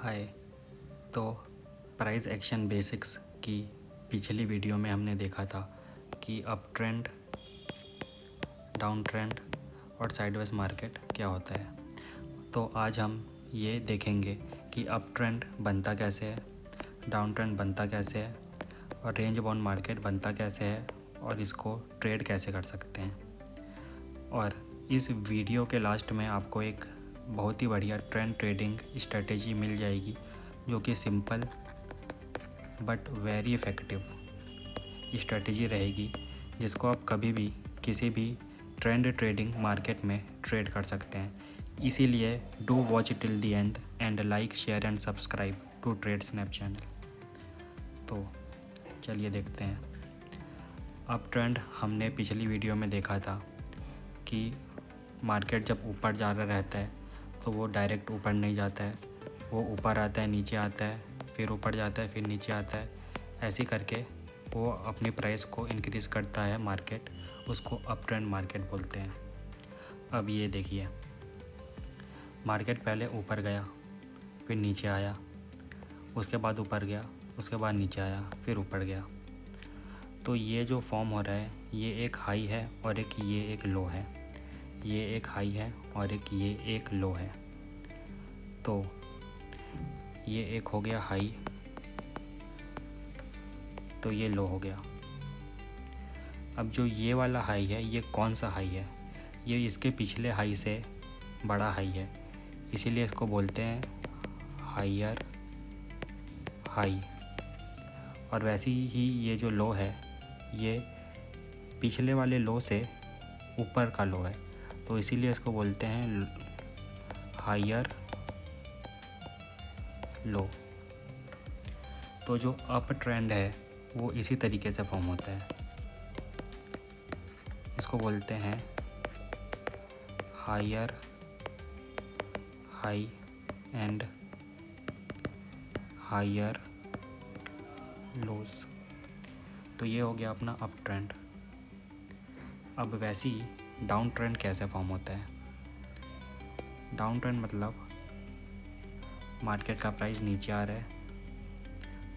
हाय। तो price action basics की पिछली वीडियो में हमने देखा था कि अप ट्रेंड, डाउन ट्रेंड और साइडवेज मार्केट क्या होता है। तो आज हम ये देखेंगे कि अप ट्रेंड बनता कैसे है, डाउन ट्रेंड बनता कैसे है और रेंज बाउंड मार्केट बनता कैसे है और इसको ट्रेड कैसे कर सकते हैं। और इस वीडियो के लास्ट में आपको एक बहुत ही बढ़िया ट्रेंड ट्रेडिंग स्ट्रेटेजी मिल जाएगी जो कि simple but very effective strategy रहेगी, जिसको आप कभी भी किसी भी ट्रेंड ट्रेडिंग मार्केट में ट्रेड कर सकते हैं। इसीलिए do watch till the end like, share and subscribe to trade snap channel. तो चलिए देखते हैं। अप ट्रेंड हमने पिछली वीडियो में देखा था कि मार्केट जब ऊपर जा रहा रहता है तो वो डायरेक्ट ऊपर नहीं जाता है, वो ऊपर आता है, नीचे आता है, फिर ऊपर जाता है, फिर नीचे आता है। ऐसे करके वो अपनी प्राइस को इंक्रीज़ करता है मार्केट, उसको अप ट्रेंड मार्केट बोलते हैं। अब ये देखिए, मार्केट पहले ऊपर गया, फिर नीचे आया, उसके बाद ऊपर गया, उसके बाद नीचे आया, फिर ऊपर गया। तो ये जो फॉर्म हो रहा है ये एक हाई है और ये एक लो है, ये एक हाई है और ये एक लो है। तो ये एक हो गया हाई, तो ये लो हो गया। अब जो ये वाला हाई है ये कौन सा हाई है? ये इसके पिछले हाई से बड़ा हाई है, इसीलिए इसको बोलते हैं हायर हाई। और वैसे ही ये जो लो है ये पिछले वाले लो से ऊपर का लो है, तो इसीलिए इसको बोलते हैं हायर लो। तो जो अप ट्रेंड है वो इसी तरीके से फॉर्म होता है, इसको बोलते हैं higher high and higher lows. तो ये हो गया अपना अप ट्रेंड। अब वैसे ही डाउन ट्रेंड कैसे फॉर्म होता है? डाउन ट्रेंड मतलब मार्केट का प्राइस नीचे आ रहा है,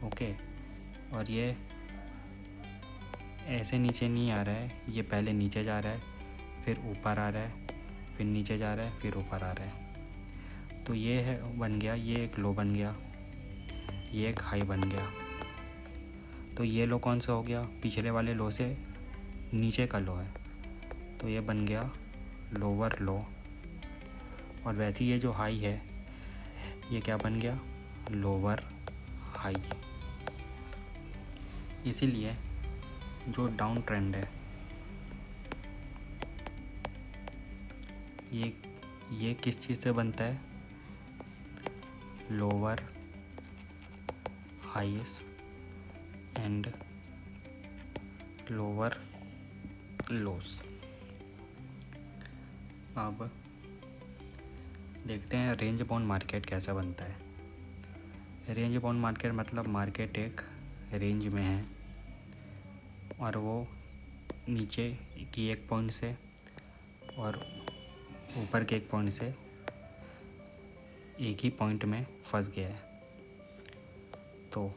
ओके, और ये ऐसे नीचे नहीं आ रहा है, ये पहले नीचे जा रहा है, फिर ऊपर आ रहा है, फिर नीचे जा रहा है, फिर ऊपर आ रहा है। तो ये है बन गया, ये एक लो बन गया, ये एक हाई बन गया। तो ये लो कौन सा हो गया? पिछले वाले लो से नीचे का लो है, तो ये बन गया लोअर लो। और वैसे ये जो हाई है ये क्या बन गया? Lower high. इसीलिए जो डाउन ट्रेंड है ये किस चीज़ से बनता है? लोअर हाईस एंड लोअर लोस। अब देखते हैं रेंज बाउंड मार्केट कैसा बनता है। रेंज बाउंड मार्केट मतलब मार्केट एक रेंज में है और वो नीचे की एक पॉइंट से और ऊपर के एक पॉइंट से एक ही पॉइंट में फंस गया है। तो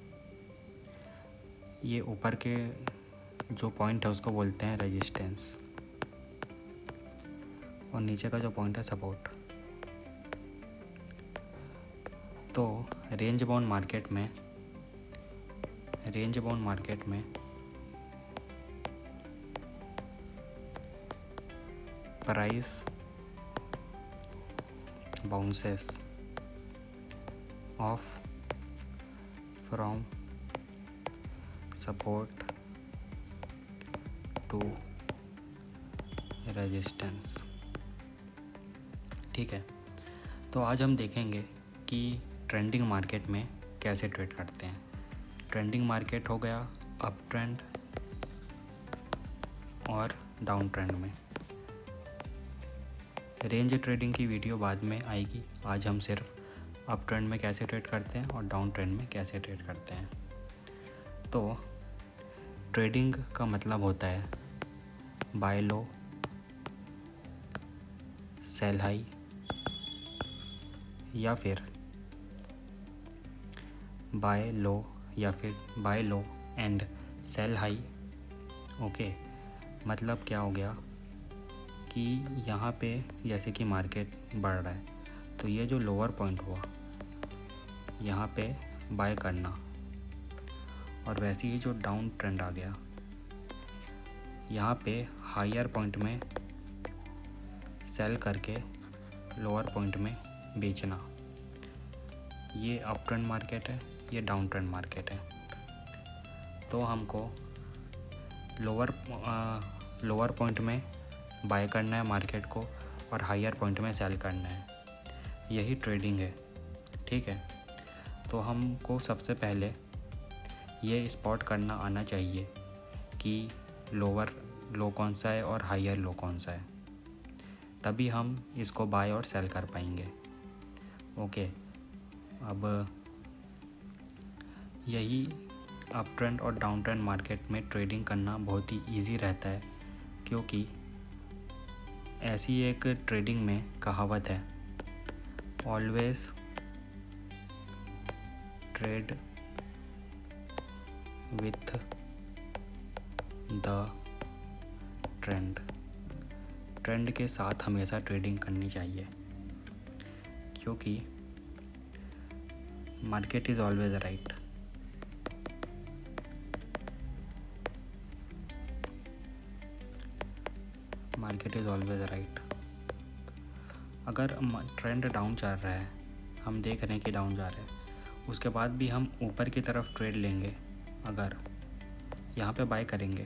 ये ऊपर के जो पॉइंट है उसको बोलते हैं रेजिस्टेंस और नीचे का जो पॉइंट है सपोर्ट। तो रेंज बाउंड मार्केट में price bounces off from support to resistance. ठीक है, तो आज हम देखेंगे कि ट्रेंडिंग मार्केट में कैसे ट्रेड करते हैं। ट्रेंडिंग मार्केट हो गया अप ट्रेंड और डाउन ट्रेंड में। रेंज ट्रेडिंग की वीडियो बाद में आएगी, आज हम सिर्फ अप ट्रेंड में कैसे ट्रेड करते हैं और डाउन ट्रेंड में कैसे ट्रेड करते हैं। तो ट्रेडिंग का मतलब होता है बाय लो, सेल हाई या फिर बाय लो या फिर buy low and sell high. Okay, मतलब क्या हो गया कि यहाँ पे जैसे कि मार्केट बढ़ रहा है तो ये जो लोअर पॉइंट हुआ यहाँ पे बाय करना, और वैसे ही जो डाउन ट्रेंड आ गया यहाँ पे हायर पॉइंट में सेल करके लोअर पॉइंट में बेचना। ये अप ट्रेंड मार्केट है, ये डाउन ट्रेंड मार्केट है। तो हमको लोअर पॉइंट में बाय करना है मार्केट को और हायर पॉइंट में सेल करना है। यही ट्रेडिंग है, ठीक है। तो हमको सबसे पहले ये स्पॉट करना आना चाहिए कि लोअर लो कौन सा है और हायर लो कौन सा है, तभी हम इसको बाय और सेल कर पाएंगे। ओके, अब यही अप ट्रेंड और डाउन ट्रेंड मार्केट में ट्रेडिंग करना बहुत ही इजी रहता है, क्योंकि ऐसी एक ट्रेडिंग में कहावत है, always trade with the trend. Trend के साथ हमेशा ट्रेडिंग करनी चाहिए, क्योंकि market is always right. Market is always right. अगर ट्रेंड डाउन चल रहा है, हम देख रहे हैं कि डाउन जा रहा है, उसके बाद भी हम ऊपर की तरफ ट्रेड लेंगे, अगर यहाँ पे बाय करेंगे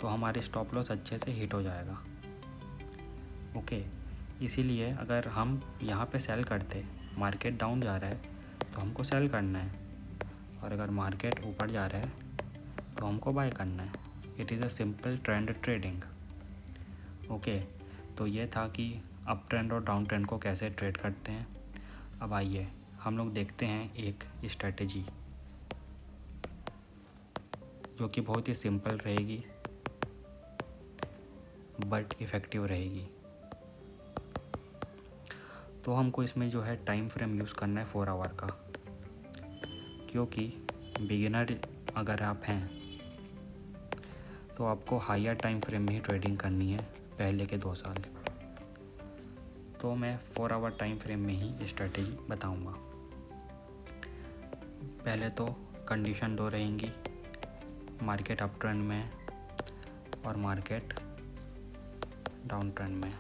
तो हमारे स्टॉप लॉस अच्छे से हिट हो जाएगा। ओके, इसीलिए अगर हम यहाँ पे सेल करते, मार्केट डाउन जा रहा है तो हमको सेल करना है, और अगर मार्केट ऊपर जा रहा है तो हमको बाय करना है। It is a simple trend trading. Okay, तो ये था कि अप ट्रेंड और डाउन ट्रेंड को कैसे ट्रेड करते हैं। अब आइए हम लोग देखते हैं एक स्ट्रेटजी जो कि बहुत ही सिंपल रहेगी बट इफ़ेक्टिव रहेगी। तो हमको इसमें जो है टाइम फ्रेम यूज़ करना है 4 आवर का, क्योंकि बिगिनर अगर आप हैं तो आपको हायर टाइम फ्रेम में ही ट्रेडिंग करनी है पहले के 2 साल। तो मैं 4 आवर टाइम फ्रेम में ही स्ट्रेटजी बताऊंगा। पहले तो कंडीशन 2 रहेंगी, मार्केट अप ट्रेंड में और मार्केट डाउन ट्रेंड में।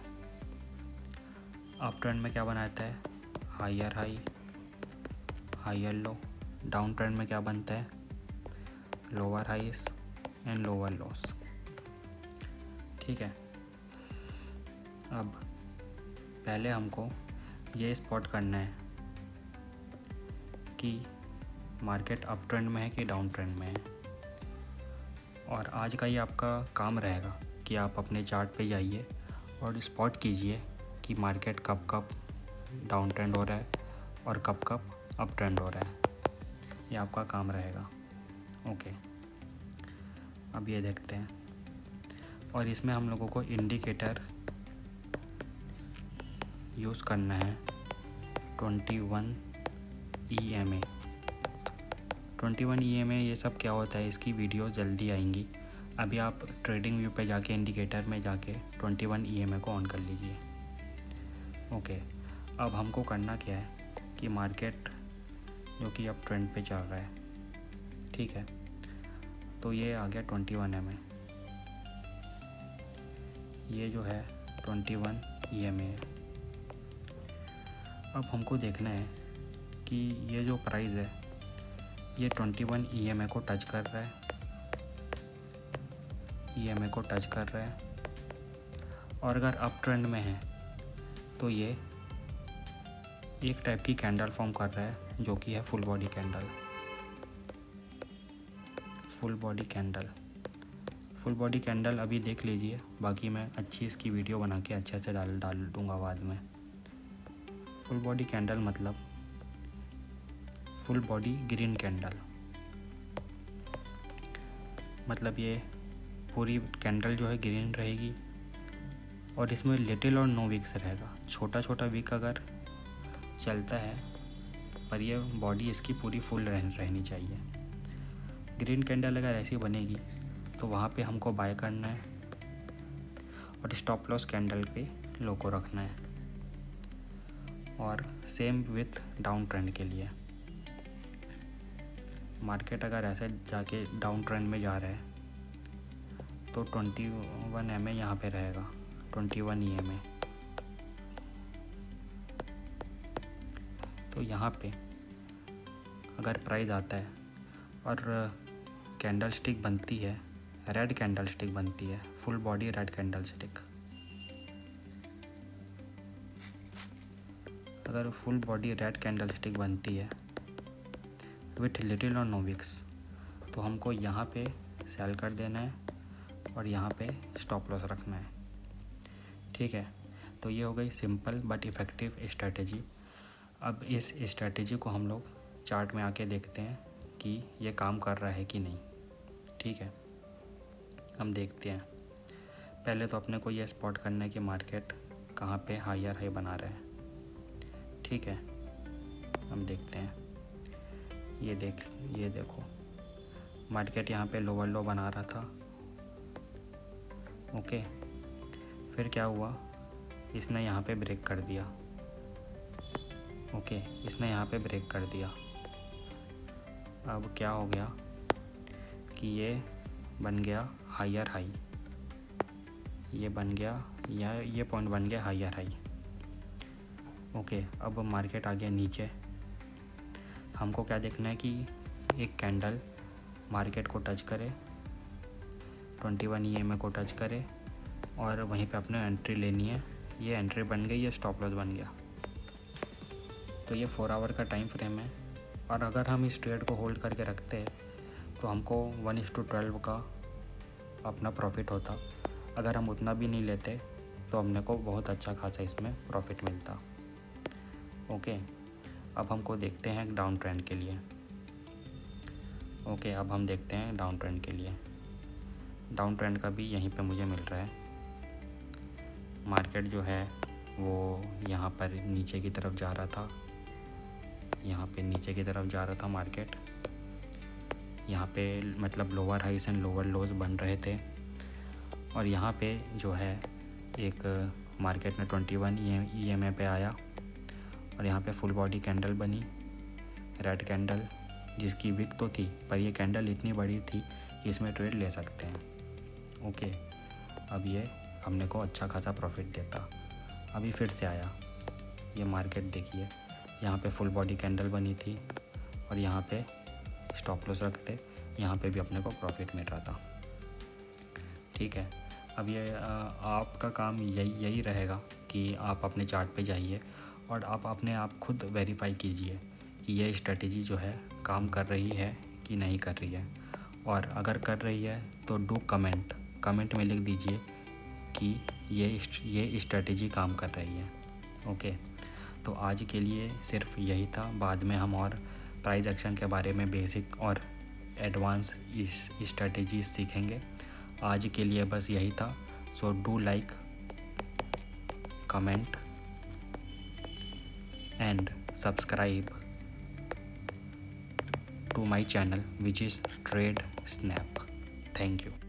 अप ट्रेंड में क्या बनाता है, higher high higher low. Down trend में क्या बनता है, लोअर हाइस एंड लोअर लॉस। ठीक है, अब पहले हमको ये स्पॉट करना है कि मार्केट अप ट्रेंड में है कि डाउन ट्रेंड में है। और आज का ये आपका काम रहेगा कि आप अपने चार्ट पे जाइए और स्पॉट कीजिए कि मार्केट कब कब डाउन ट्रेंड हो रहा है और कब कब अप ट्रेंड हो रहा है। ये आपका काम रहेगा। ओके, अब ये देखते हैं, और इसमें हम लोगों को इंडिकेटर यूज़ करना है 21 EMA। 21 EMA ये सब क्या होता है, इसकी वीडियो जल्दी आएंगी। अभी आप ट्रेडिंग व्यू पे जाके इंडिकेटर में जाके 21 EMA को ऑन कर लीजिए। ओके, अब हमको करना क्या है कि मार्केट जो कि अब ट्रेंड पे चल रहा है, ठीक है, तो ये आ गया 21 EMA। ये जो है 21 EMA है। अब हमको देखना है कि ये जो प्राइस है ये 21 EMA को टच कर रहा है, EMA को टच कर रहा है, और अगर अप ट्रेंड में है तो ये एक टाइप की कैंडल फॉर्म कर रहा है जो कि है full body candle. Full body candle, full body candle अभी देख लीजिए, बाकी मैं अच्छी इसकी वीडियो बना के अच्छे से डाल दूँगा बाद में। फुल बॉडी कैंडल मतलब फुल बॉडी ग्रीन कैंडल, मतलब ये पूरी कैंडल जो है ग्रीन रहेगी और इसमें लिटिल और नो विक्स रहेगा। छोटा छोटा विक अगर चलता है पर ये बॉडी इसकी पूरी फुल रहनी चाहिए। ग्रीन कैंडल अगर ऐसी बनेगी तो वहाँ पे हमको बाय करना है और स्टॉप लॉस कैंडल के लो को रखना है। और सेम विथ डाउन ट्रेंड के लिए, मार्केट अगर ऐसे जाके डाउन ट्रेंड में जा रहा है तो 21 EMA यहाँ पे रहेगा, 21 EMA। तो यहाँ पे अगर प्राइस आता है और कैंडल स्टिक बनती है, रेड कैंडल स्टिक बनती है, full body red candle stick, अगर full body red candle stick बनती है विथ लिटिल और नो विक्स, तो हमको यहाँ पे सेल कर देना है और यहाँ पे स्टॉप लॉस रखना है। ठीक है, तो ये हो गई सिंपल बट इफ़ेक्टिव स्ट्रेटजी। अब इस स्ट्रेटजी को हम लोग चार्ट में आके देखते हैं कि ये काम कर रहा है कि नहीं। ठीक है, हम देखते हैं। पहले तो अपने को ये स्पॉट करना है कि मार्केट कहाँ पे हायर हाई बना रहा है। ठीक है, हम देखते हैं। ये देखो मार्केट यहाँ पे लोअर लो बना रहा था। ओके, फिर क्या हुआ, इसने यहाँ पे ब्रेक कर दिया। ओके, इसने यहाँ पे ब्रेक कर दिया। अब क्या हो गया कि ये बन गया हायर हाई, ये बन गया, ये पॉइंट बन गया हायर हाई। ओके, अब मार्केट आ गया नीचे। हमको क्या देखना है कि एक कैंडल मार्केट को टच करे, 21 EMA को टच करे और वहीं पे अपने एंट्री लेनी है। ये एंट्री बन गई, ये स्टॉप लॉस बन गया। तो ये 4 आवर का टाइम फ्रेम है और अगर हम इस ट्रेड को होल्ड करके रखते हैं तो हमको 1:12 का अपना प्रॉफिट होता। अगर हम उतना भी नहीं लेते तो हमने को बहुत अच्छा खासा इसमें प्रॉफिट मिलता। ओके, अब हमको देखते हैं डाउन ट्रेंड के लिए। ओके, अब हम देखते हैं डाउन ट्रेंड के लिए। डाउन ट्रेंड का भी यहीं पे मुझे मिल रहा है। मार्केट जो है वो यहाँ पर नीचे की तरफ जा रहा था, यहाँ पे नीचे की तरफ जा रहा था मार्केट। यहाँ पे मतलब लोअर हाइस एंड लोअर लोज बन रहे थे और यहाँ पे जो है एक मार्केट में 21 EMA पे आया और यहाँ पे फुल बॉडी कैंडल बनी, रेड कैंडल, जिसकी विक तो थी पर ये कैंडल इतनी बड़ी थी कि इसमें ट्रेड ले सकते हैं। ओके, अब ये हमने को अच्छा खासा प्रॉफिट देता। अभी फिर से आया ये मार्केट, देखिए यहाँ पे फुल बॉडी कैंडल बनी थी और यहाँ पे स्टॉप लॉस रखते, यहाँ पे भी अपने को प्रॉफिट मिल रहा था। ठीक है, अब ये आपका काम यही रहेगा कि आप अपने चार्ट पे जाइए और आप अपने आप खुद वेरीफाई कीजिए कि ये स्ट्रेटजी जो है काम कर रही है कि नहीं कर रही है। और अगर कर रही है तो डू कमेंट में लिख दीजिए कि ये स्ट्रेटजी काम कर रही है। ओके, तो आज के लिए सिर्फ यही था। बाद में हम और प्राइस एक्शन के बारे में बेसिक और एडवांस इस स्ट्रेटजी सीखेंगे। आज के लिए बस यही था। So do like, comment and subscribe to my channel which is Trade Snap. Thank you.